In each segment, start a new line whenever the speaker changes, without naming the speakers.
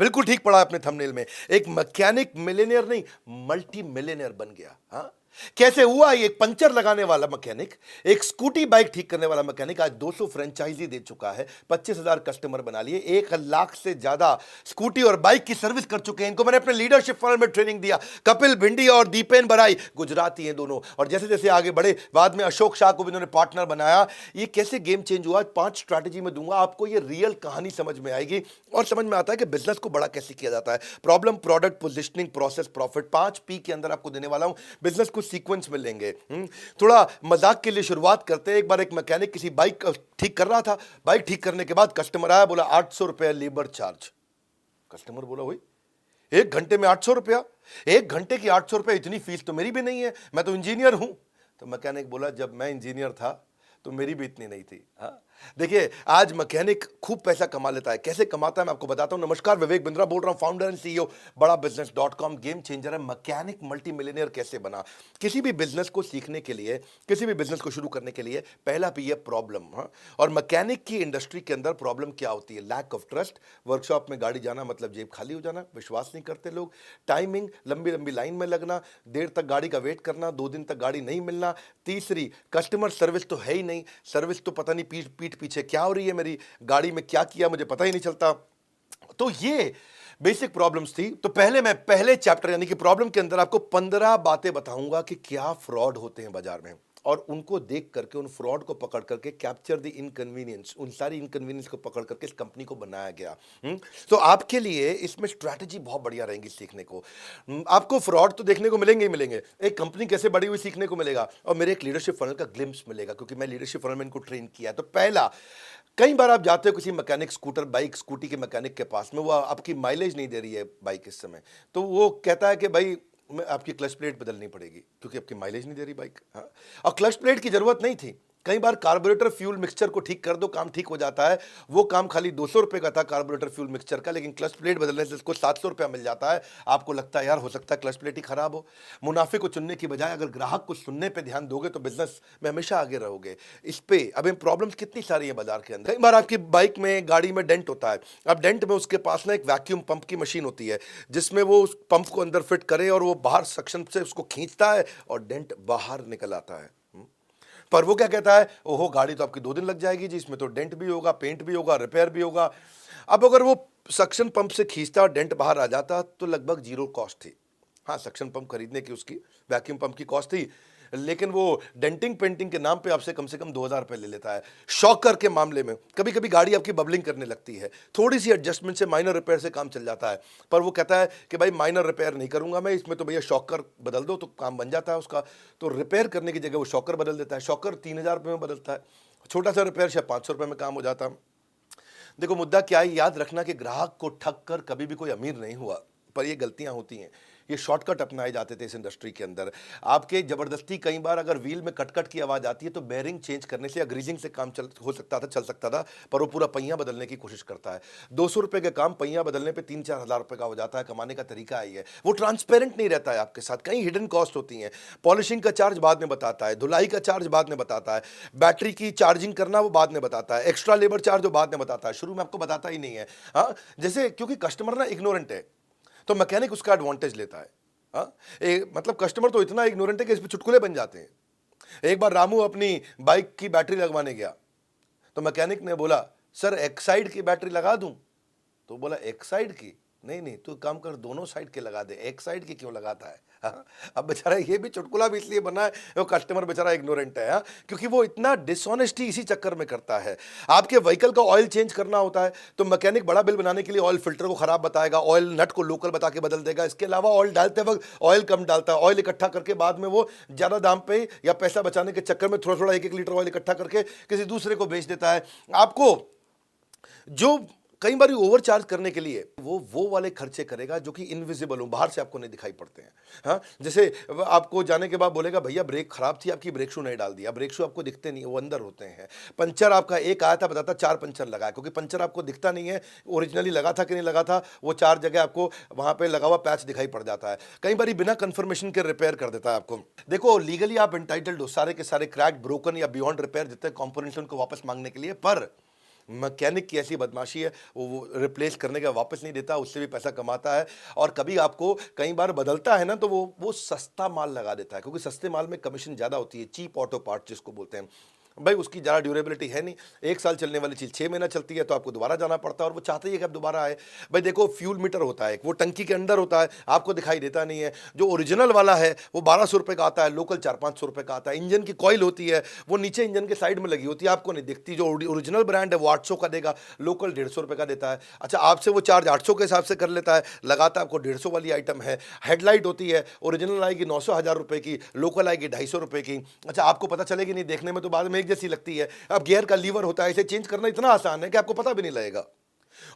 बिल्कुल ठीक पढ़ा आपने थंबनेल में। एक मैकेनिक मिलियनेयर नहीं, मल्टी मिलियनेयर बन गया। हाँ, कैसे हुआ? एक पंचर लगाने वाला मैकेनिक, एक स्कूटी बाइक ठीक करने वाला मैकेनिक आज 200 फ्रेंचाइजी दे चुका है, 25,000 कस्टमर बना लिए, 1 लाख से ज्यादा स्कूटी और बाइक की सर्विस कर चुके हैं। इनको मैंने अपने लीडरशिप फनल में ट्रेनिंग दिया। कपिल भिंडी और दीपेन बराई गुजराती हैं दोनों, और जैसे जैसे आगे बढ़े बाद में अशोक शाह को भी इन्होंने पार्टनर बनाया। ये कैसे गेम चेंज हुआ? 5 स्ट्रैटेजी में दूंगा आपको, ये रियल कहानी समझ में आएगी और समझ में आता है कि बिजनेस को बड़ा कैसे किया जाता है। Problem, product, positioning, process, profit, 5 P के अंदर आपको देने वाला हूं। बिजनेस को सीक्वेंस में लेंगे। थोड़ा मजाक के लिए शुरुआत करते हैं। एक बार एक मैकेनिक किसी बाइक ठीक कर रहा था। बाइक ठीक करने के बाद कस्टमर आया, बोला 800 रुपया लेबर चार्ज। कस्टमर बोला, हुई 1 घंटे में 800 रुपया? 1 घंटे की 800 रुपया, इतनी फीस तो मेरी भी नहीं है, मैं तो इंजीनियर हूं। तो मैकेनिक बोला, जब मैं इंजीनियर था तो मेरी भी इतनी नहीं थी। हाँ, देखिए आज मैकेनिक खूब पैसा कमा लेता है। कैसे कमाता है मैं आपको बताता हूं। नमस्कार, विवेक बिंद्रा बोल रहा हूं, फाउंडर एंड CEO बड़ा बिजनेस.com। गेम चेंजर है। मैकेनिक मल्टी मिलियनेयर कैसे बना? किसी भी बिजनेस को सीखने के लिए, किसी भी बिजनेस को शुरू करने के लिए पहला P है प्रॉब्लम। हाँ, और मैकेनिक की इंडस्ट्री के अंदर प्रॉब्लम क्या होती है? Lack of trust. वर्कशॉप में गाड़ी जाना मतलब जेब खाली हो जाना, विश्वास नहीं करते लोग। टाइमिंग, लंबी लंबी लाइन में लगना, देर तक गाड़ी का वेट करना, 2 दिन तक गाड़ी नहीं मिलना। तीसरी, कस्टमर सर्विस तो है ही नहीं। सर्विस तो पता नहीं पीठ पीछे क्या हो रही है, मेरी गाड़ी में क्या किया मुझे पता ही नहीं चलता। तो ये बेसिक प्रॉब्लम्स थी। तो मैं पहले चैप्टर यानी कि प्रॉब्लम के अंदर आपको 15 बातें बताऊंगा कि क्या फ्रॉड होते हैं बाजार में, और उनको देख करके, उन फ्रॉड को पकड़ करके, कैप्चर द इनकन्वीनियंस, उन सारी इनकन्वीनियंस को पकड़ करके इस कंपनी को बनाया गया। तो आपके लिए इसमें स्ट्रैटेजी बहुत बढ़िया रहेंगी सीखने को। आपको फ्रॉड तो देखने को मिलेंगे ही मिलेंगे, एक कंपनी कैसे बड़ी हुई सीखने को मिलेगा, और मेरे एक लीडरशिप फनल का ग्लिम्स मिलेगा, क्योंकि मैं लीडरशिप फनल में इनको ट्रेन किया है। तो पहला, कई बार आप जाते हो किसी मैकेनिक, स्कूटर, बाइक, स्कूटी के मैकेनिक के पास में, वो आपकी माइलेज नहीं दे रही है बाइक इस समय, तो वो कहता है कि भाई मैं आपकी क्लच प्लेट बदलनी पड़ेगी क्योंकि आपकी माइलेज नहीं दे रही बाइक। हाँ, और क्लच प्लेट की जरूरत नहीं थी। कई बार कार्बोरेटर फ्यूल मिक्सचर को ठीक कर दो, काम ठीक हो जाता है। वो काम खाली 200 रुपए का था कार्बोरेटर फ्यूल मिक्सचर का, लेकिन क्लच प्लेट बदलने से इसको 700 रुपया मिल जाता है। आपको लगता है यार हो सकता है क्लच प्लेट ही खराब हो। मुनाफे को चुनने की बजाय अगर ग्राहक को सुनने पे ध्यान दोगे तो बिजनेस में हमेशा आगे रहोगे। इस पे अब इन प्रॉब्लम्स कितनी सारी है बाजार के अंदर। कई बार आपकी बाइक में, गाड़ी में डेंट होता है। अब डेंट में उसके पास ना एक वैक्यूम पंप की मशीन होती है, जिसमें वो उस पंप को अंदर फिट करे और वो बाहर सक्शन से उसको खींचता है और डेंट बाहर निकल आता है। पर वो क्या कहता है, ओहो गाड़ी तो आपकी 2 दिन लग जाएगी जी, इसमें तो डेंट भी होगा, पेंट भी होगा, रिपेयर भी होगा। अब अगर वो सक्शन पंप से खींचता और डेंट बाहर आ जाता तो लगभग 0 कॉस्ट थी। हाँ, सक्शन पंप खरीदने की, उसकी वैक्यूम पंप की कॉस्ट थी, लेकिन वो डेंटिंग पेंटिंग के नाम पे आपसे कम से कम 2,000 रुपये ले लेता है। शॉकर के मामले में कभी कभी गाड़ी आपकी बबलिंग करने लगती है, थोड़ी सी एडजस्टमेंट से, माइनर रिपेयर से काम चल जाता है, पर वो कहता है कि भाई माइनर रिपेयर नहीं करूंगा मैं, इसमें तो भैया शॉकर बदल दो तो काम बन जाता है उसका। तो रिपेयर करने की जगह वो शॉकर बदल देता है। शॉकर 3,000 रुपये में बदलता है, छोटा सा रिपेयर शायद 500 रुपये में काम हो जाता है। देखो मुद्दा क्या है, याद रखना कि ग्राहक को ठग कर कभी भी कोई अमीर नहीं हुआ, पर ये गलतियां होती हैं। ये शॉर्टकट अपनाए जाते थे इस इंडस्ट्री के अंदर। आपके जबरदस्ती कई बार अगर व्हील में कटकट की आवाज आती है तो बेरिंग चेंज करने से या ग्रीजिंग से काम चल सकता था, पर वो पूरा पहिया बदलने की कोशिश करता है। 200 रुपए का काम पहिया बदलने पे 3-4 हजार रुपए का हो जाता है। कमाने का तरीका आई है, वो ट्रांसपेरेंट नहीं रहता है आपके साथ, कई हिडन कॉस्ट होती हैं। पॉलिशिंग का चार्ज बाद में बताता है, धुलाई का चार्ज बाद में बताता है, बैटरी की चार्जिंग करना वो बाद में बताता है, एक्स्ट्रा लेबर चार्ज वो बाद में बताता है, शुरू में आपको बताता ही नहीं है। हाँ, जैसे क्योंकि कस्टमर ना इग्नोरेंट है तो मैकेनिक उसका एडवांटेज लेता है। हाँ, मतलब कस्टमर तो इतना इग्नोरेंट है कि इस पे चुटकुले बन जाते हैं। एक बार रामू अपनी बाइक की बैटरी लगवाने गया तो मैकेनिक ने बोला, सर एक साइड की बैटरी लगा दूं? तो बोला एक साइड की? नहीं नहीं, तू काम कर दोनों साइड के लगा दे, एक साइड की क्यों लगाता है? हाँ? अब बेचारा ये भी चुटकुला भी इसलिए बना है, वो कस्टमर बेचारा इग्नोरेंट है। हाँ? क्योंकि वो इतना डिसऑनेस्टी इसी चक्कर में करता है। आपके व्हीकल का ऑयल चेंज करना होता है तो मैकेनिक बड़ा बिल बनाने के लिए ऑयल फिल्टर को खराब बताएगा, ऑयल नट को लोकल बता के बदल देगा। इसके अलावा ऑयल डालते वक्त ऑयल कम डालता है, ऑयल इकट्ठा करके बाद में वो ज्यादा दाम पे या पैसा बचाने के चक्कर में थोड़ा थोड़ा 1-1 लीटर ऑयल इकट्ठा करके किसी दूसरे को बेच देता है। आपको जो कई बार ओवर चार्ज करने के लिए वो वाले खर्चे करेगा जो कि इनविजिबल हो, बाहर से आपको नहीं दिखाई पड़ते हैं। हाँ, जैसे आपको जाने के बाद बोलेगा भैया ब्रेक खराब थी, आपकी ब्रेक शू नहीं डाल दिया। ब्रेक शू आपको दिखते नहीं, वो अंदर होते हैं। पंचर आपका एक आया था, बताता 4 पंचर लगाया, क्योंकि पंचर आपको दिखता नहीं है ओरिजिनली लगा था कि नहीं लगा था, वो 4 जगह आपको वहां पे लगा हुआ पैच दिखाई पड़ जाता है। कई बार बिना कंफर्मेशन के रिपेयर कर देता है आपको। देखो लीगली आप एंटाइटल्ड हो सारे के सारे क्रैक, ब्रोकन या बियॉन्ड रिपेयर जितने कॉम्पोनेंट्स उनको वापस मांगने के लिए, पर मैकेनिक की ऐसी बदमाशी है, वो रिप्लेस करने का वापस नहीं देता, उससे भी पैसा कमाता है। और कभी आपको कई बार बदलता है ना, तो वो सस्ता माल लगा देता है, क्योंकि सस्ते माल में कमीशन ज़्यादा होती है, चीप ऑटो पार्ट जिसको बोलते हैं। भाई उसकी ज़्यादा ड्यूरेबिलिटी है नहीं, 1 साल चलने वाली चीज़ 6 महीना चलती है, तो आपको दोबारा जाना पड़ता है, और वो चाहते ही है कि आप दोबारा आए। भाई देखो, फ्यूल मीटर होता है, वो टंकी के अंदर होता है, आपको दिखाई देता नहीं है। जो ओरिजिनल वाला है वो 1200 रुपये का आता है, लोकल 400-500 रुपये का आता है। इंजन की कॉइल होती है, वो नीचे इंजन के साइड में लगी होती है, आपको नहीं दिखती। जो ओरिजिनल ब्रांड है वो 800 का देगा, लोकल 150 रुपये का देता है। अच्छा, आपसे वो चार्ज 800 के हिसाब से कर लेता है, लगाता है आपको 150 वाली आइटम है। हेडलाइट होती है, ओरिजिनल आएगी 900-1000 रुपये की, लोकल आएगी 250 रुपये की। अच्छा, आपको पता चलेगी नहीं, देखने में तो बाद में एक जैसी लगती है। अब गियर का लीवर होता है, इसे चेंज करना इतना आसान है कि आपको पता भी नहीं लगेगा।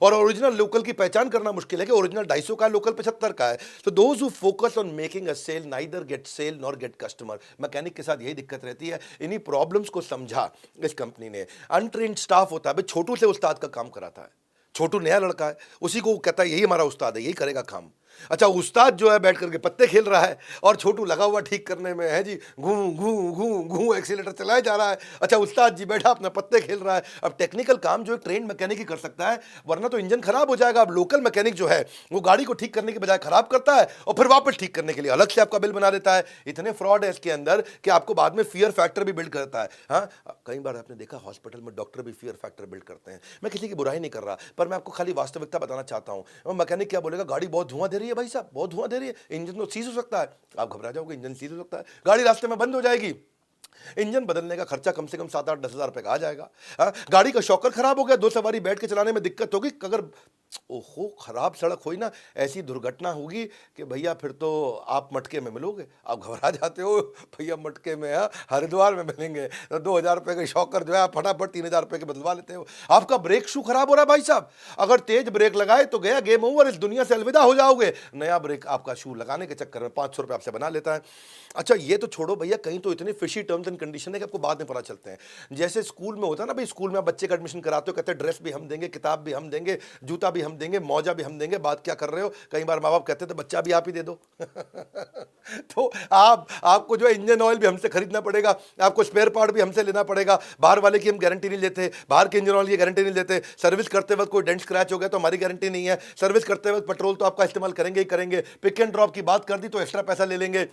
और ओरिजिनल लोकल की पहचान करना मुश्किल है कि ओरिजिनल 250 का है, लोकल 75 का है। तो those who focus on making a sale neither get sale nor get customer. Mechanic के साथ यही दिक्कत रहती है। इन्हीं प्रॉब्लम्स को समझा इस कंपनी ने। अनट्रेन्ड स्टाफ होता है, भाई छोटू से उस्ताद का काम कराता है। छोटू नया लड़का है, उसी को कहता है यही हमारा उस्ताद है, यही करेगा काम। अच्छा, उस्ताद जो है बैठ करके पत्ते खेल रहा है, और छोटू लगा हुआ ठीक करने में है जी, घू घू घू घू एक्सीलेटर चलाया जा रहा है। अच्छा, उस्ताद जी बैठा अपना पत्ते खेल रहा है। अब टेक्निकल काम जो एक ट्रेंड मैकेनिक ही कर सकता है, वरना तो इंजन खराब हो जाएगा। अब लोकल मैकेनिक जो है वो गाड़ी को ठीक करने के बजाय खराब करता है, और फिर वापस ठीक करने के लिए अलग से आपका बिल बना देता है। इतने फ्रॉड है इसके अंदर कि आपको बाद में फियर फैक्टर भी बिल्ड करता है। हाँ, कई बार आपने देखा हॉस्पिटल में डॉक्टर भी फियर फैक्टर बिल्ड करते हैं। मैं किसी की बुराई नहीं कर रहा, पर मैं आपको खाली वास्तविकता बताना चाहता हूँ। मैकेनिक क्या बोलेगा, गाड़ी बहुत धुआं दे रही है भाई साहब, बहुत धुआं दे रही है, इंजन तो सीज हो सकता है। आप घबरा जाओगे, इंजन सीज हो सकता है, गाड़ी रास्ते में बंद हो जाएगी। इंजन बदलने का खर्चा कम से कम 7-8-10 हज़ार रुपए का आ जाएगा। हाँ, गाड़ी का शॉकर खराब हो गया, 2 सवारी बैठ के चलाने में दिक्कत होगी। अगर ओहो खराब सड़क हुई ना, ऐसी दुर्घटना होगी कि भैया फिर तो आप मटके में मिलोगे। आप घबरा जाते हो, भैया मटके में, हाँ हरिद्वार में मिलेंगे। तो 2,000 रुपये का शॉकर जो है आप फटाफट 3,000 रुपये के बदलवा लेते हो। आपका ब्रेक शू खराब हो रहा है भाई साहब, अगर तेज ब्रेक लगाए तो गया, गेम ओवर, इस दुनिया से अलविदा हो जाओगे। नया ब्रेक आपका शू लगाने के चक्कर में 500 रुपये आपसे बना लेता है। अच्छा, ये तो छोड़ो भैया, कहीं तो इतने फिशी टर्म्स एंड कंडीशन है कि आपको बाद में पता चलते हैं। जैसे स्कूल में होता है ना भाई, स्कूल में आप बच्चे का एडमिशन कराते हो, कहते हैं ड्रेस भी हम देंगे, किताब भी हम देंगे, जूता भी हम देंगे, मौजा भी हम देंगे। बात क्या कर रहे हो, कई बार माँ बाप कहते थे बच्चा भी आप ही दे दो। तो आपको जो है इंजन ऑयल भी हमसे खरीदना पड़ेगा, आपको स्पेयर पार्ट भी हमसे लेना पड़ेगा। बाहर वाले की हम गारंटी नहीं लेते, बाहर के इंजन ऑयल की गारंटी नहीं लेते। सर्विस करते वक्त कोई डेंट स्क्रैच हो गया तो हमारी गारंटी नहीं है। सर्विस करते वक्त पेट्रोल तो आपका इस्तेमाल करेंगे ही करेंगे, पिक एंड ड्रॉप की बात कर दी तो एक्स्ट्रा पैसा ले लेंगे।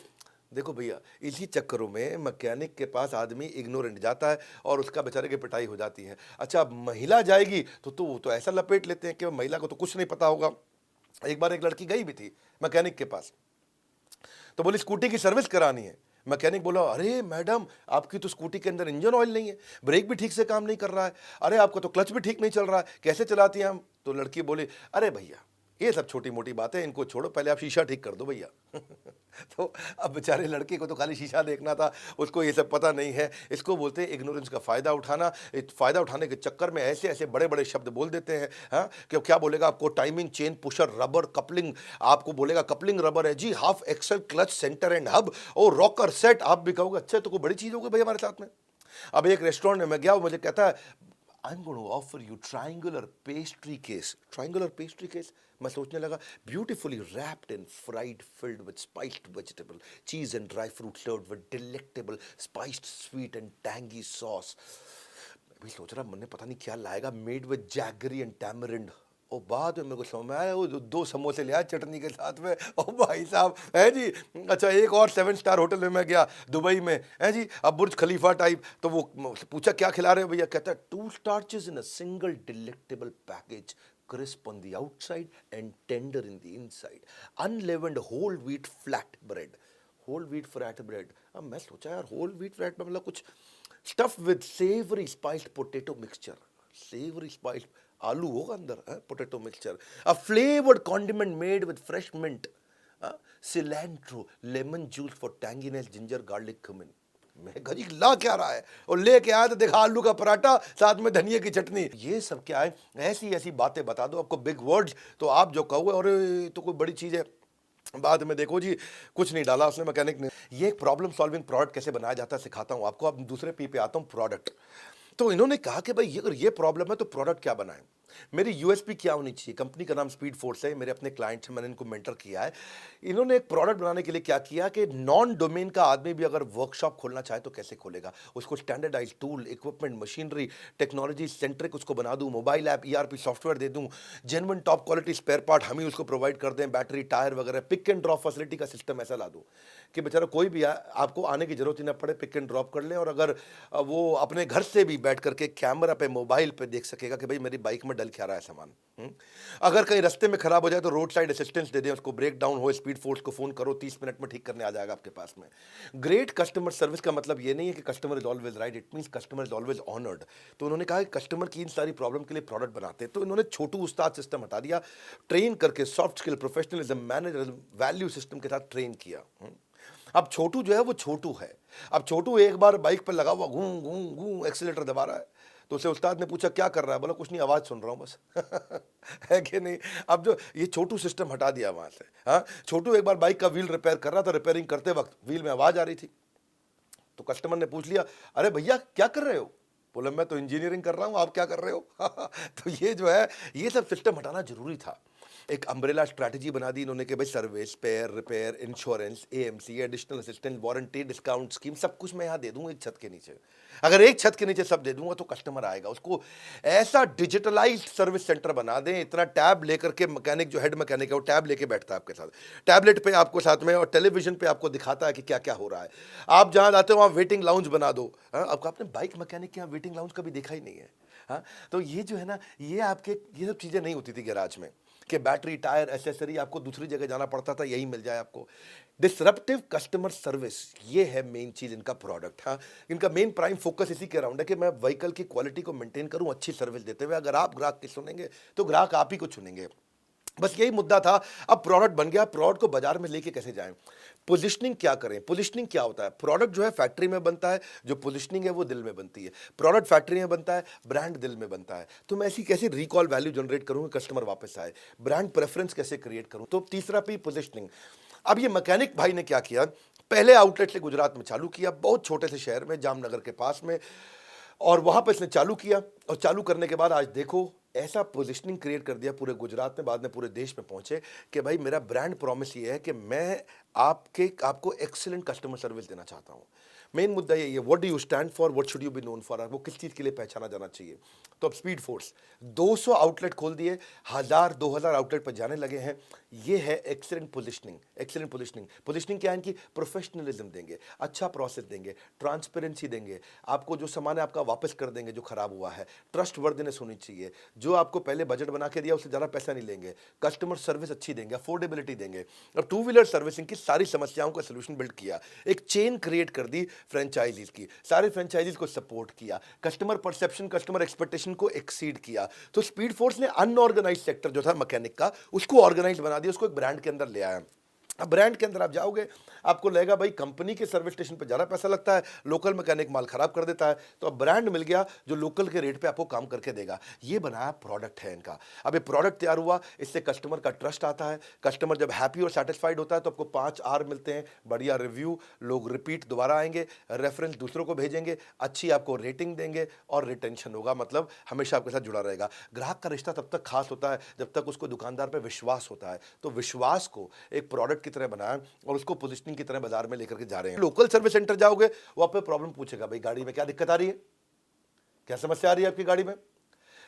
देखो भैया, इसी चक्करों में मैकेनिक के पास आदमी इग्नोरेंट जाता है, और उसका बेचारे की पिटाई हो जाती है। अच्छा, अब महिला जाएगी तो वो तो ऐसा लपेट लेते हैं कि महिला को तो कुछ नहीं पता होगा। एक बार एक लड़की गई भी थी मैकेनिक के पास, तो बोली स्कूटी की सर्विस करानी है। मैकेनिक बोला, अरे मैडम, आपकी तो स्कूटी के अंदर इंजन ऑयल नहीं है, ब्रेक भी ठीक से काम नहीं कर रहा है, अरे आपका तो क्लच भी ठीक नहीं चल रहा है, कैसे चलाती हैं हम? तो लड़की बोली, अरे भैया ये सब छोटी मोटी बातें, इनको छोड़ो, पहले आप शीशा ठीक कर दो भैया। तो अब बेचारे लड़के को तो खाली शीशा देखना था, उसको ये सब पता नहीं है। इसको बोलते हैं इग्नोरेंस का फ़ायदा उठाना। इस फ़ायदा उठाने के चक्कर में ऐसे ऐसे बड़े बड़े शब्द बोल देते हैं। हाँ, कि क्या बोलेगा आपको, timing chain pusher rubber coupling, आपको बोलेगा कपलिंग रबर है जी, half axle clutch centre and hub, और रॉकर सेट। आप भी कहोगे अच्छा, तो कोई बड़ी चीज़ हो गई भाई हमारे साथ में। अब एक रेस्टोरेंट में मैं गया, मुझे कहता है, I'm going to offer you triangular pastry case. Triangular pastry case? मैं सोचने लगा, beautifully wrapped and fried, filled with spiced vegetable, cheese and dry fruit, served with delectable spiced sweet and tangy sauce. मैं भी सोच रहा, मैंने पता नहीं क्या लाएगा, made with jaggery and tamarind. और बाद में मेरे को समझ में आया, वो 2 समोसे ले आया चटनी के साथ में। ओ भाई साहब, है जी। अच्छा, एक और 7 स्टार होटल में मैं गया दुबई में, है जी, अब बुर्ज खलीफा टाइप। तो वो पूछा क्या खिला रहे हो भैया, कहता है 2 starches in a single delectable package, crisp on the outside and tender in the inside, unleavened whole wheat flat bread. Whole wheat flat bread. अब मैं सोचा यार, होल व्हीट फ्लैट में मतलब कुछ stuff with savoury spiced potato mixture, savoury spiced आलू होगा अंदर, potato mixture, a flavoured condiment made with fresh mint, cilantro, lemon juice for tanginess, ginger, garlic, cumin. मैं गजी ला क्या रहा है, और लेके आया तो देखा आलू का पराठा, साथ में धनिया की चटनी। ये सब क्या है, ऐसी ऐसी बातें बता दो आपको, बिग वर्ड्स, तो आप जो कहोगे और तो कोई बड़ी चीज़ है, बाद में देखो जी कुछ नहीं डाला उसने मैकेनिक ने। ये एक प्रॉब्लम सॉल्विंग प्रोडक्ट कैसे बनाया जाता है सिखाता हूँ आपको। अब दूसरे पी पे आता हूँ, प्रोडक्ट। तो इन्होंने कहा कि भाई अगर ये प्रॉब्लम है तो प्रोडक्ट क्या बनाएं। मेरी यूएसपी क्या होनी चाहिए? कंपनी का नाम स्पीड फोर्स है, मेरे अपने क्लाइंट्स हैं, मैंने इनको मेंटर किया है। इन्होंने एक प्रोडक्ट बनाने के लिए क्या किया कि नॉन डोमेन का आदमी भी अगर वर्कशॉप खोलना चाहे तो कैसे खोलेगा? उसको standardized tool, equipment, machinery, technology centric उसको बना दूँ, मोबाइल ऐप, ईआरपी सॉफ्टवेयर दे दूँ, genuine top quality spare part हम ही उसको प्रोवाइड कर दें, बैटरी, टायर वगैरह, पिक एंड ड्रॉप फैसिलिटी का सिस्टम ऐसा ला दूँ कि बेचारा कोई भी आपको आने की जरूरत ही ना पड़े, पिक एंड ड्रॉप कर ले और अगर वो अपने घर से भी बैठ करके कैमरा पे, मोबाइल पे देख सकेगा कि भाई मेरी बाइक में डल क्या रहा है सामान। अगर कहीं रास्ते में खराब हो जाए तो रोड साइड असिस्टेंस दे दें, उसको ब्रेक डाउन हो, स्पीड फोर्स को फोन करो, 30 मिनट में ठीक करने आ जाएगा आपके पास में। ग्रेट कस्टमर सर्विस का मतलब ये नहीं है कि customer is always right, it means customer is always honoured. तो उन्होंने कहा कि कस्टमर की इन सारी प्रॉब्लम के लिए प्रोडक्ट बनाते हैं, तो इन्होंने छोटू उस्ताद सिस्टम हटा दिया, ट्रेन करके soft skill, professionalism, manager, value system के साथ ट्रेन किया। अब छोटू जो है वो छोटू है। अब छोटू एक बार बाइक पर लगा हुआ घूं घूं घूं एक्सीलेटर दबा रहा है, तो उसे उस्ताद ने पूछा क्या कर रहा है? बोला कुछ नहीं, आवाज सुन रहा हूं बस। है कि नहीं? अब जो ये छोटू सिस्टम हटा दिया वहां से। हाँ, छोटू एक बार बाइक का व्हील रिपेयर कर रहा था, रिपेयरिंग करते वक्त व्हील में आवाज आ रही थी, तो कस्टमर ने पूछ लिया, अरे भैया क्या कर रहे हो? बोला मैं तो इंजीनियरिंग कर रहा हूं, आप क्या कर रहे हो? तो ये जो है ये सब सिस्टम हटाना जरूरी था। एक अम्ब्रेला स्ट्रैटेजी बना दी इन्होंने कि भाई service, spare, repair, insurance, AMC, additional assistance, warranty, discount scheme, सब कुछ मैं यहाँ दे दूंगा एक छत के नीचे। अगर एक छत के नीचे सब दे दूंगा तो कस्टमर आएगा। उसको ऐसा डिजिटलाइज्ड सर्विस सेंटर बना दें, इतना टैब लेकर के मैकेनिक जो हेड मैकेनिक है वो टैब लेके बैठता है आपके साथ, टैबलेट पे आपको साथ में और टेलीविजन पे आपको दिखाता है कि क्या क्या हो रहा है। आप जहाँ जाते हो वहाँ वेटिंग लाउंज बना दो। हाँ, आपको आपने बाइक मैकेनिक के यहाँ वेटिंग लाउंज कभी देखा ही नहीं है। हाँ, तो ये जो है ना, ये आपके ये सब चीज़ें नहीं होती थी गैराज में कि बैटरी, टायर, एसेसरी आपको दूसरी जगह जाना पड़ता था, यही मिल जाए आपको। डिसरप्टिव कस्टमर सर्विस, ये है मेन चीज इनका प्रोडक्ट। हाँ, इनका मेन प्राइम फोकस इसी के अराउंड है कि मैं व्हीकल की क्वालिटी को मेंटेन करूं अच्छी सर्विस देते हुए। अगर आप ग्राहक की सुनेंगे तो ग्राहक आप ही को चुनेंगे, बस यही मुद्दा था। अब प्रोडक्ट बन गया, प्रोडक्ट को बाजार में लेके कैसे जाएं, पोजिशनिंग क्या करें। पोजिशनिंग क्या होता है? प्रोडक्ट जो है फैक्ट्री में बनता है, जो पोजिशनिंग है वो दिल में बनती है। प्रोडक्ट फैक्ट्री में बनता है, ब्रांड दिल में बनता है। तो मैं ऐसी कैसे रिकॉल वैल्यू जनरेट करूं, कस्टमर वापस आए, ब्रांड प्रेफरेंस कैसे क्रिएट करूं। तो तीसरा पी पोजिशनिंग। अब ये मैकेनिक भाई ने क्या किया, पहले आउटलेट से गुजरात में चालू किया, बहुत छोटे से शहर में, जामनगर के पास में, और वहां पर इसने चालू किया। और चालू करने के बाद आज देखो ऐसा पोजीशनिंग क्रिएट कर दिया पूरे गुजरात में, बाद में पूरे देश में पहुंचे कि भाई मेरा ब्रांड प्रॉमिस ये है कि मैं आपको एक्सीलेंट कस्टमर सर्विस देना चाहता हूं। मेन मुद्दा यही है, what do you stand for, what should you be known for, वो किस चीज़ के लिए पहचाना जाना चाहिए। तो अब स्पीड फोर्स 200 आउटलेट खोल दिए, 1000-2000 आउटलेट पर जाने लगे हैं। ये है excellent positioning. Excellent positioning, positioning क्या है इनकी? प्रोफेशनलिज्म देंगे, अच्छा प्रोसेस देंगे, ट्रांसपेरेंसी देंगे, आपको जो सामान है आपका वापस कर देंगे जो खराब हुआ है, ट्रस्ट वर्दिनेस होनी चाहिए, जो आपको पहले बजट बना के दिया उससे ज़्यादा पैसा नहीं लेंगे, कस्टमर सर्विस अच्छी देंगे, अफोर्डेबिलिटी देंगे। अब टू व्हीलर सर्विसिंग की सारी समस्याओं का सोल्यूशन बिल्ड किया, एक चेन क्रिएट कर दी फ्रेंचाइजीज की, सारे फ्रेंचाइजीज को सपोर्ट किया, कस्टमर परसेप्शन, कस्टमर एक्सपेक्टेशन को एक्सीड किया। तो स्पीड फोर्स ने अनऑर्गेनाइज सेक्टर जो था मैकेनिक का, उसको ऑर्गेनाइज बना दिया, उसको एक ब्रांड के अंदर ले आया। अब ब्रांड के अंदर आप जाओगे, आपको लगेगा भाई कंपनी के सर्विस स्टेशन पे ज़्यादा पैसा लगता है, लोकल मैकेनिक माल खराब कर देता है। तो अब ब्रांड मिल गया जो लोकल के रेट पे आपको काम करके देगा। ये बनाया प्रोडक्ट है इनका। अब ये प्रोडक्ट तैयार हुआ, इससे कस्टमर का ट्रस्ट आता है। कस्टमर जब हैप्पी और सेटिस्फाइड होता है तो आपको 5 आर मिलते हैं, बढ़िया रिव्यू, लोग रिपीट दोबारा आएंगे, रेफरेंस दूसरों को भेजेंगे, अच्छी आपको रेटिंग देंगे और रिटेंशन होगा, मतलब हमेशा आपके साथ जुड़ा रहेगा। ग्राहक का रिश्ता तब तक खास होता है जब तक उसको दुकानदार पर विश्वास होता है। तो विश्वास को एक प्रोडक्ट की तरह बनाया और उसको पोजीशनिंग की तरह बाजार में लेकर के जा रहे हैं। लोकल सर्विस सेंटर जाओगे, वो आप पे प्रॉब्लम पूछेगा, भाई गाड़ी में क्या दिक्कत आ रही है, क्या समस्या आ रही है आपकी गाड़ी में।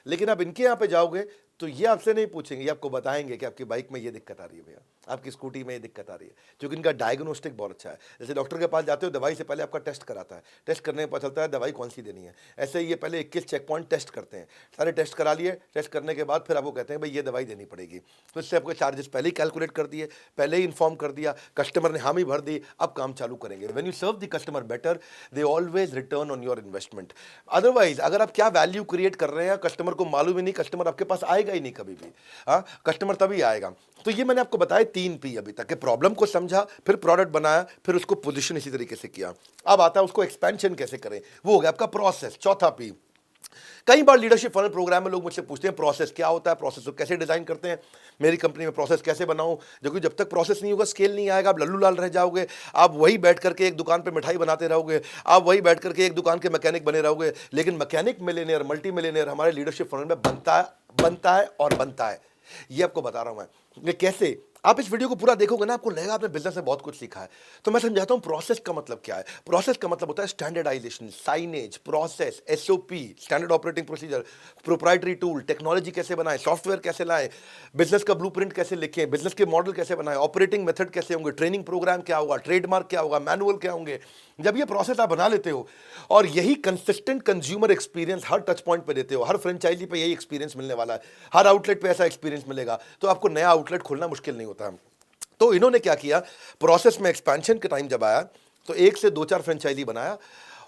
लेकिन आप इनके यहां पे जाओगे तो ये आपसे नहीं पूछेंगे, ये आपको बताएंगे कि आपकी बाइक में ये दिक्कत आ रही है भैया, आपकी स्कूटी में ये दिक्कत आ रही है। क्योंकि इनका डायग्नोस्टिक बहुत अच्छा है। जैसे डॉक्टर के पास जाते हो, दवाई से पहले आपका टेस्ट कराता है, टेस्ट करने में पता चलता है दवाई कौन सी देनी है। ऐसे ही ये पहले 21 चेक पॉइंट टेस्ट करते हैं, सारे टेस्ट करा लिए, टेस्ट करने के बाद फिर आपको कहते हैं भाई ये दवाई देनी पड़ेगी। तो इससे आपको चार्जेस पहले ही कैलकुलेट कर दिए, पहले ही इन्फॉर्म कर दिया, कस्टमर ने हामी भर दी, अब काम चालू करेंगे। When you serve the customer better, they always return on your investment. Otherwise अगर आप क्या वैल्यू क्रिएट कर रहे हैं कस्टमर को मालूम ही नहीं, कस्टमर आपके पास आएगा ही नहीं कभी भी। हाँ, कस्टमर तभी आएगा। तो ये मैंने आपको बताया 3 पी अभी तक, प्रॉब्लम को समझा, फिर प्रोडक्ट बनाया, फिर उसको पोजीशन इसी तरीके से किया। अब आता है उसको एक्सपेंशन कैसे करें, वो हो गया आपका प्रोसेस। चौथा पी कई बार लीडरशिप फनल प्रोग्राम में लोग मुझसे पूछते हैं प्रोसेस क्या होता है, प्रोसेस को कैसे डिजाइन करते हैं, मेरी कंपनी में प्रोसेस कैसे बनाऊं, क्योंकि जब तक प्रोसेस नहीं होगा स्केल नहीं आएगा, आप लल्लू लाल रह जाओगे, आप वही बैठ करके एक दुकान पे मिठाई बनाते रहोगे, आप वही बैठ करके एक दुकान के मैकेनिक बने रहोगे। लेकिन मैकेनिक मिलियनेयर, मल्टी मिलियनेयर हमारे लीडरशिप फनल में बनता है और बनता है। ये आपको बता रहा हूं मैं ये कैसे। आप इस वीडियो को पूरा देखोगे ना, आपको लगेगा आपने बिजनेस में बहुत कुछ सीखा है। तो मैं समझाता हूं प्रोसेस का मतलब क्या है। प्रोसेस का मतलब होता है standardization, signage, process, SOP, standard operating procedure, proprietary tool, technology कैसे बनाएं, सॉफ्टवेयर कैसे लाएं, बिजनेस का ब्लूप्रिंट कैसे लिखें, बिजनेस के मॉडल कैसे बनाएं, ऑपरेटिंग मेथड कैसे होंगे, ट्रेनिंग प्रोग्राम क्या होगा, ट्रेडमार्क क्या होगा, मैनुअल क्या होंगे। जब ये प्रोसेस आप बना लेते हो और यही कंसिस्टेंट कंज्यूमर एक्सपीरियंस हर टच पॉइंट पे देते हो, हर फ्रेंचाइजी पे यही एक्सपीरियंस मिलने वाला है, हर आउटलेट पे ऐसा एक्सपीरियंस मिलेगा, तो आपको नया आउटलेट खोलना मुश्किल नहीं होता है। तो इन्होंने क्या किया, प्रोसेस में एक्सपेंशन के टाइम जब आया तो 1 से 2-4 फ्रेंचाइजी बनाया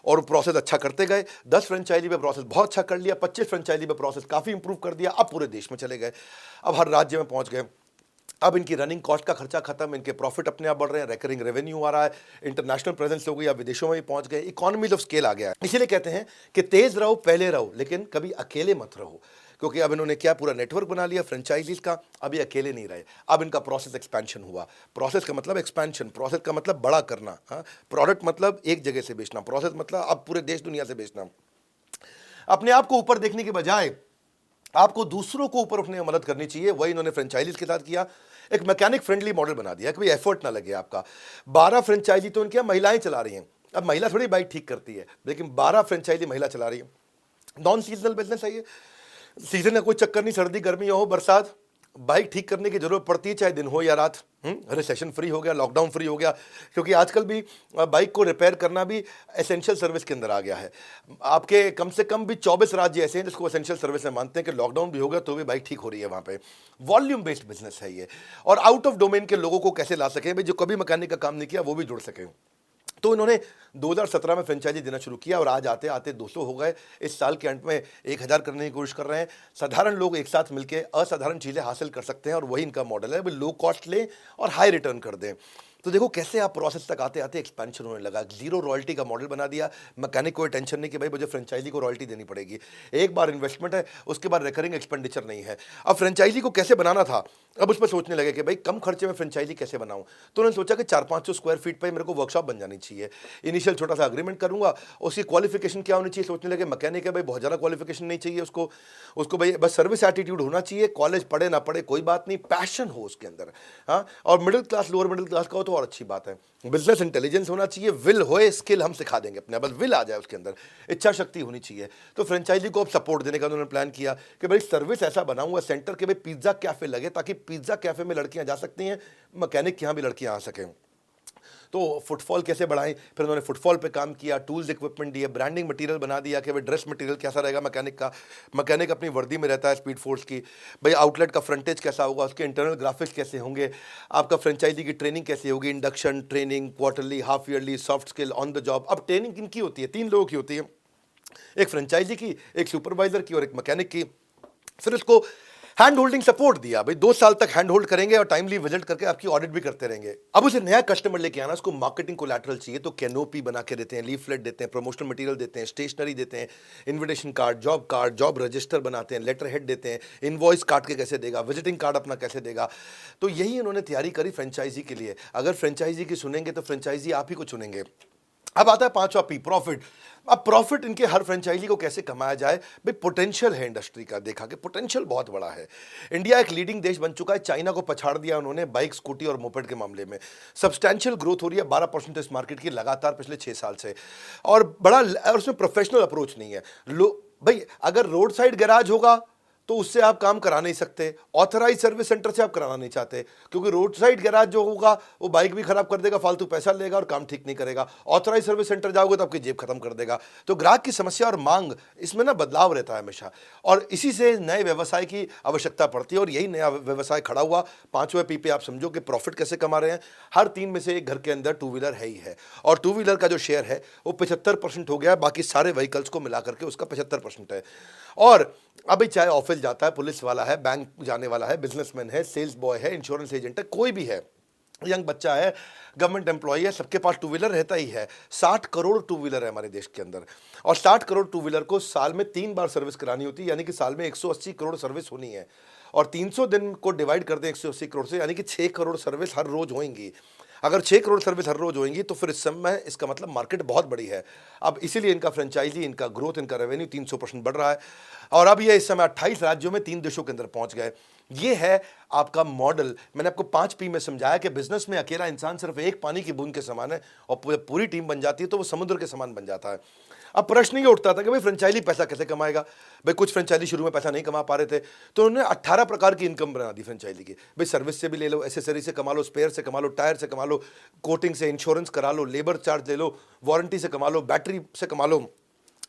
और प्रोसेस अच्छा करते गए। 10 फ्रेंचाइजी पे प्रोसेस बहुत अच्छा कर लिया, 25 फ्रेंचाइजी पे प्रोसेस काफी इंप्रूव कर दिया, अब पूरे देश में चले गए, अब हर राज्य में पहुंच गए। अब इनकी रनिंग कॉस्ट का खर्चा खत्म, इनके प्रॉफिट अपने आप बढ़ रहे हैं, रिकरिंग रेवेन्यू आ रहा है, इंटरनेशनल प्रेजेंस हो गई, अब विदेशों में भी पहुंच गए, इकोनॉमीज ऑफ स्केल आ गया है। इसीलिए कहते हैं कि तेज रहो पहले रहो, लेकिन कभी अकेले मत रहो, क्योंकि अब इन्होंने क्या पूरा नेटवर्क बना लिया फ्रेंचाइजीज का, अभी अकेले नहीं रहे, अब इनका प्रोसेस एक्सपेंशन हुआ। प्रोसेस का मतलब एक्सपेंशन, प्रोसेस का मतलब बड़ा करना, प्रोडक्ट मतलब एक जगह से बेचना, प्रोसेस मतलब अब पूरे देश दुनिया से बेचना। अपने आप को ऊपर देखने के बजाय आपको दूसरों को ऊपर उठने में मदद करनी चाहिए, वही इन्होंने फ्रेंचाइजीज के साथ किया। एक मैकेनिक फ्रेंडली मॉडल बना दिया कि भाई एफर्ट ना लगे आपका। 12 फ्रेंचाइजी तो इनके महिलाएं चला रही हैं, अब महिला थोड़ी बाइक ठीक करती है, लेकिन 12 फ्रेंचाइजी महिला चला रही है। नॉन सीजनल बिजनेस है ये, सीजन का कोई चक्कर नहीं, सर्दी गर्मी हो बरसात, बाइक ठीक करने की जरूरत पड़ती है, चाहे दिन हो या रात। रिसेशन फ्री हो गया, लॉकडाउन फ्री हो गया, क्योंकि आजकल भी बाइक को रिपेयर करना भी एसेंशियल सर्विस के अंदर आ गया है। आपके कम से कम भी 24 राज्य ऐसे हैं जिसको एसेंशियल सर्विस में मानते हैं कि लॉकडाउन भी हो गया तो भी बाइक ठीक हो रही है वहां पे। वॉल्यूम बेस्ड बिजनेस है ये, और आउट ऑफ डोमेन के लोगों को कैसे ला सके भाई, जो कभी मैकेनिक का काम नहीं किया वो भी जुड़ सके। तो इन्होंने 2017 में फ्रेंचाइजी देना शुरू किया और आज आते आते 200 हो गए। इस साल के अंत में 1000 करने की कोशिश कर रहे हैं। साधारण लोग एक साथ मिलकर असाधारण चीजें हासिल कर सकते हैं, और वही इनका मॉडल है, लो कॉस्ट लें और हाई रिटर्न कर दें। तो देखो कैसे आप प्रोसेस तक आते आते एक्सपेंशन होने लगा। जीरो रॉयल्टी का मॉडल बना दिया, मैकेनिक कोई टेंशन नहीं कि भाई मुझे फ्रेंचाइजी को रॉयल्टी देनी पड़ेगी, एक बार इन्वेस्टमेंट है, उसके बाद रिकरिंग एक्सपेंडिचर नहीं है। अब फ्रेंचाइजी को कैसे बनाना था, अब उस पर सोचने लगे कि भाई कम खर्चे में फ्रेंचाइजी कैसे बनाऊं। तो उन्होंने सोचा कि 400-500 स्क्वायर फीट पर मेरे को वर्कशॉप बन जानी चाहिए, इनिशियल छोटा सा अग्रीमेंट करूंगा, उसकी क्वालिफिकेशन क्या होनी चाहिए। सोचने लगे मैकेनिक है भाई, बहुत ज़्यादा क्वालिफिकेशन नहीं चाहिए उसको, उसको भाई बस सर्विस एटीट्यूड होना चाहिए, कॉलेज पढ़े ना पढ़े कोई बात नहीं, पैशन हो उसके अंदर। हाँ, और middle class lower middle class का हो तो और अच्छी बात है। बिजनेस इंटेलिजेंस होना चाहिए, विल होए, स्किल हम सिखा देंगे अपने, बस विल आ जाए उसके अंदर, इच्छा शक्ति होनी चाहिए। तो फ्रेंचाइजी को अब सपोर्ट देने का उन्होंने प्लान किया कि भाई सर्विस ऐसा बनाऊंगा सेंटर के भाई पिज्जा कैफे लगे, ताकि पिज्जा कैफे में लड़कियां जा सकती हैं, मैकेनिक के यहाँ भी लड़कियां आ सकें। तो फुटफॉल कैसे बढ़ाएं, फिर उन्होंने फुटफॉल पे काम किया, टूल्स इक्विपमेंट दिए, ब्रांडिंग मटेरियल बना दिया कि भाई ड्रेस मटेरियल कैसा रहेगा मैकेनिक का, मैकेनिक अपनी वर्दी में रहता है स्पीड फोर्स की, भाई आउटलेट का फ्रंटेज कैसा होगा, उसके इंटरनल ग्राफिक्स कैसे होंगे, आपका फ्रेंचाइजी की ट्रेनिंग कैसे होगी, induction training, quarterly, half yearly, soft skill, on the job. अब ट्रेनिंग किनकी होती है, 3 लोगों की होती है, एक फ्रेंचाइजी की, एक सुपरवाइजर की और एक मैकेनिक की। फिर उसको हैंड होल्डिंग सपोर्ट दिया, भाई 2 साल तक हैंड होल्ड करेंगे और टाइमली विजिट करके आपकी ऑडिट भी करते रहेंगे। अब उसे नया कस्टमर लेके आना, उसको मार्केटिंग कोलैटरल चाहिए, तो कैनोपी बना के देते हैं, लीफलेट देते हैं, प्रमोशनल मटेरियल देते हैं, स्टेशनरी देते हैं, इन्विटेशन कार्ड, जॉब रजिस्टर बनाते हैं, लेटर हेड देते हैं, इनवॉइस काट के कैसे देगा, विजिटिंग कार्ड अपना कैसे देगा। तो यही उन्होंने तैयारी करी फ्रेंचाइजी के लिए। अगर फ्रेंचाइजी की सुनेंगे तो फ्रेंचाइजी आप ही को चुनेंगे। अब आता है 5वां पी, प्रॉफिट। अब प्रॉफिट इनके हर फ्रेंचाइजी को कैसे कमाया जाए, भाई पोटेंशियल है इंडस्ट्री का, देखा कि पोटेंशियल बहुत बड़ा है। इंडिया एक लीडिंग देश बन चुका है, चाइना को पछाड़ दिया उन्होंने बाइक, स्कूटी और मोपेड के मामले में। सब्सटैंशियल ग्रोथ हो रही है 12% इस मार्केट की लगातार पिछले 6 साल से, और बड़ा, और उसमें प्रोफेशनल अप्रोच नहीं है। भाई अगर रोड साइड गैराज होगा तो उससे आप काम करा नहीं सकते, ऑथराइज सर्विस सेंटर से आप कराना नहीं चाहते, क्योंकि रोड साइड गैराज जो होगा वो बाइक भी खराब कर देगा, फालतू पैसा लेगा और काम ठीक नहीं करेगा। ऑथराइज सर्विस सेंटर जाओगे तो आपकी जेब खत्म कर देगा। तो ग्राहक की समस्या और मांग, इसमें ना बदलाव रहता है हमेशा, और इसी से नए व्यवसाय की आवश्यकता पड़ती है, और यही नया व्यवसाय खड़ा हुआ। 5वें पी पे आप समझो कि प्रॉफिट कैसे कमा रहे हैं। हर 3 में से एक घर के अंदर 2 व्हीलर है ही है, और 2 व्हीलर का जो शेयर है वो 75% हो गया, बाकी सारे व्हीकल्स को मिलाकर के उसका 75% है। और अभी चाहे ऑफिस जाता है, पुलिस वाला है, बैंक जाने वाला है, बिजनेसमैन है, सेल्स बॉय है, इंश्योरेंस एजेंट है, कोई भी है, यंग बच्चा है, गवर्नमेंट एम्प्लॉय है, सबके पास टू व्हीलर रहता ही है। 60 करोड़ टू व्हीलर है हमारे देश के अंदर, और 60 करोड़ टू व्हीलर को साल में 3 बार सर्विस करानी होती है, यानी कि साल में 180 करोड़ सर्विस होनी है। और 300 दिन को डिवाइड कर दें 180 करोड़ से, यानी कि 6 करोड़ सर्विस हर रोज होंगी। अगर 6 करोड़ सर्विस हर रोज होंगी तो फिर इस समय इसका मतलब मार्केट बहुत बड़ी है। अब इसीलिए इनका फ्रेंचाइजी, इनका ग्रोथ, इनका रेवेन्यू 300% बढ़ रहा है। और अब ये इस समय 28 राज्यों में 3 देशों के अंदर पहुंच गए। ये है आपका मॉडल। मैंने आपको 5 P में समझाया कि बिजनेस में अकेला इंसान सिर्फ एक पानी की बूंद के समान है, और पूरी टीम बन जाती है तो वो समुद्र के समान बन जाता है। अब प्रश्न ये उठता था कि भाई फ्रेंचाइजी पैसा कैसे कमाएगा। भाई कुछ फ्रेंचाइजी शुरू में पैसा नहीं कमा पा रहे थे, तो उन्होंने 18 प्रकार की इनकम बना दी फ्रेंचाइजी की। भाई सर्विस से भी ले लो, एसेसरी से कमा लो, स्पेयर से कमा लो, टायर से कमा लो, कोटिंग से, इंश्योरेंस करा लो, लेबर चार्ज ले लो, वारंटी से कमा लो, बैटरी से कमा लो,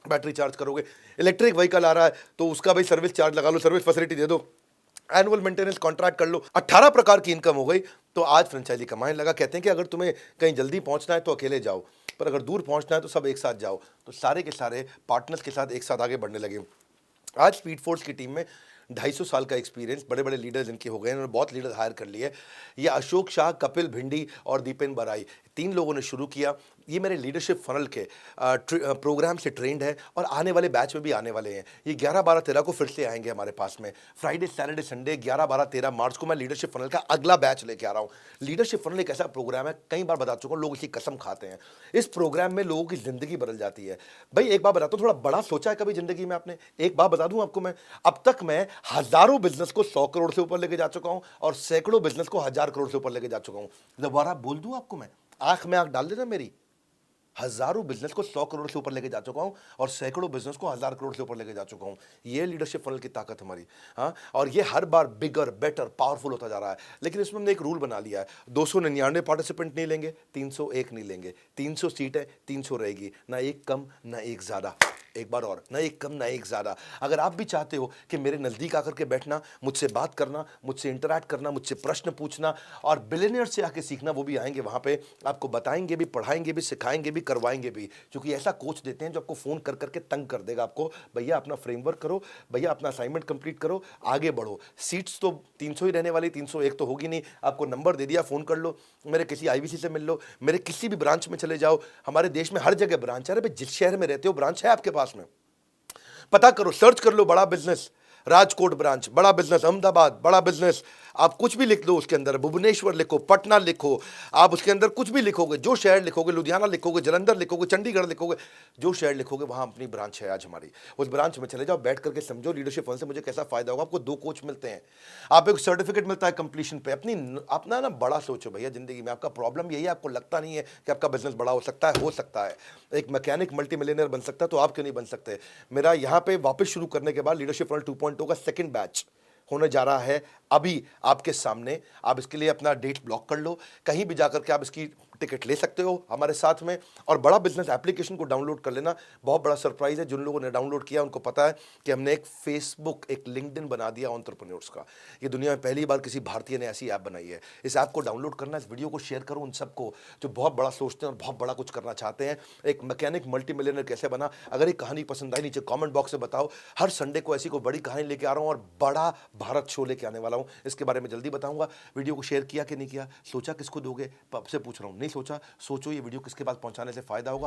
बैटरी चार्ज करोगे, इलेक्ट्रिक व्हीकल आ रहा है तो उसका भाई सर्विस चार्ज लगा लो, सर्विस फैसिलिटी दे दो, एनुअल मेंटेनेंस कॉन्ट्रैक्ट कर लो। 18 प्रकार की इनकम हो गई। तो आज फ्रेंचाइजी कमाने लगा। कहते हैं कि अगर तुम्हें कहीं जल्दी पहुंचना है तो अकेले जाओ, पर अगर दूर पहुंचना है तो सब एक साथ जाओ। तो सारे के सारे पार्टनर्स के साथ एक साथ आगे बढ़ने लगे। आज स्पीड फोर्स की टीम में 250 साल का एक्सपीरियंस, बड़े बड़े लीडर्स इनके हो गए, इन्होंने बहुत लीडर हायर कर लिए। ये अशोक शाह, कपिल भिंडी और दीपेन बराई, 3 लोगों ने शुरू किया। ये मेरे लीडरशिप फनल के प्रोग्राम से ट्रेंड है और आने वाले बैच में भी आने वाले हैं। ये 11, 12, 13 को फिर से आएंगे हमारे पास में। फ्राइडे, सैटरडे, संडे 11, 12, 13 मार्च को मैं लीडरशिप फनल का अगला बैच लेके आ रहा हूँ। लीडरशिप फनल एक ऐसा प्रोग्राम है, कई बार बता चुका हूँ, लोग इसकी कसम खाते हैं। इस प्रोग्राम में लोगों की जिंदगी बदल जाती है। भाई एक बात बताता हूँ, थोड़ा बड़ा सोचा है कभी जिंदगी में आपने? एक बात बता दूं आपको मैं, अब तक मैं हजारों बिजनेस को 100 करोड़ से ऊपर लेके जा चुका हूं और सैकड़ों बिजनेस को 1000 करोड़ से ऊपर लेके जा चुका हूं। दोबारा बोल दूं आपको मैं, आंख में आंख डाल देना मेरी, हजारों बिजनेस को 100 करोड़ से ऊपर लेके जा चुका हूं और सैकड़ों बिजनेस को 1000 करोड़ से ऊपर लेके जा चुका हूं। ये लीडरशिप फनल की ताकत हमारी। हाँ, और ये हर बार बिगर, बेटर, पावरफुल होता जा रहा है। लेकिन इसमें हमने एक रूल बना लिया है, 299 पार्टिसिपेंट नहीं लेंगे, 301 नहीं लेंगे। 300 सीट है, 300 रहेगी, ना एक कम ना एक ज्यादा। एक बार और, ना एक कम ना एक ज्यादा। अगर आप भी चाहते हो कि मेरे नजदीक आकर के बैठना, मुझसे बात करना, मुझसे इंटरैक्ट करना, मुझसे प्रश्न पूछना और बिलियनियर से आके सीखना, वो भी आएंगे वहां पे, आपको बताएंगे भी, पढ़ाएंगे भी, सिखाएंगे भी, करवाएंगे भी। क्योंकि ऐसा कोच देते हैं जो आपको फोन कर करके तंग कर देगा आपको, भैया अपना फ्रेमवर्क करो, भैया अपना असाइनमेंट कंप्लीट करो, आगे बढ़ो। सीट्स तो 300 ही रहने वाली, 301 तो होगी नहीं। आपको नंबर दे दिया, फोन कर लो, मेरे किसी आईवीसी से मिल लो, मेरे किसी भी ब्रांच में चले जाओ। हमारे देश में हर जगह ब्रांच है। अरे जिस शहर में रहते हो ब्रांच है आपके पास में, पता करो, सर्च कर लो, बड़ा बिजनेस राजकोट ब्रांच, बड़ा बिजनेस अहमदाबाद, बड़ा बिजनेस, आप कुछ भी लिख दो उसके अंदर, भुवनेश्वर लिखो, पटना लिखो, आप उसके अंदर कुछ भी लिखोगे, जो शहर लिखोगे, लुधियाना लिखोगे, जलंधर लिखोगे, चंडीगढ़ लिखोगे, जो शहर लिखोगे वहां अपनी ब्रांच है आज हमारी। उस ब्रांच में चले जाओ, बैठ करके समझो लीडरशिप फन से मुझे कैसा फायदा होगा। आपको 2 कोच मिलते हैं, आप एक सर्टिफिकेट मिलता है कंप्लीशन पे। अपना ना बड़ा सोचो भैया जिंदगी में। आपका प्रॉब्लम यही है, आपको लगता नहीं है कि आपका बिजनेस बड़ा हो सकता है। हो सकता है, एक मैकेनिक मल्टी मिलियनर बन सकता है, तो आप क्यों नहीं बन सकते? मेरा यहाँ पे वापस शुरू करने के बाद लीडरशिप फनल 2.0 का सेकंड बैच होने जा रहा है अभी आपके सामने। आप इसके लिए अपना डेट ब्लॉक कर लो, कहीं भी जाकर के आप इसकी टिकट ले सकते हो हमारे साथ में। और बड़ा बिजनेस एप्लीकेशन को डाउनलोड कर लेना। बहुत बड़ा सरप्राइज है, जिन लोगों ने डाउनलोड किया उनको पता है कि हमने एक फेसबुक, एक लिंक्डइन बना दिया एंटरप्रेन्योर्स का। ये दुनिया में पहली बार किसी भारतीय ने ऐसी ऐप बनाई है। इस ऐप को डाउनलोड करना, इस वीडियो को शेयर करो उन सबको जो बहुत बड़ा सोचते हैं और बहुत बड़ा कुछ करना चाहते हैं। एक मैकेनिक मल्टी मिलियनर कैसे बना, अगर ये कहानी पसंद आई नीचे कमेंट बॉक्स में बताओ। हर संडे को ऐसी कोई बड़ी कहानी लेके आ रहा हूँ और बड़ा भारत शो लेके आने वाला हूँ, इसके बारे में जल्दी बताऊंगा। वीडियो को शेयर किया कि नहीं किया, सोचा किसको दोगे, आपसे पूछ रहा हूँ, नहीं सोचा, सोचो ये वीडियो किसके पास पहुंचाने से फायदा होगा।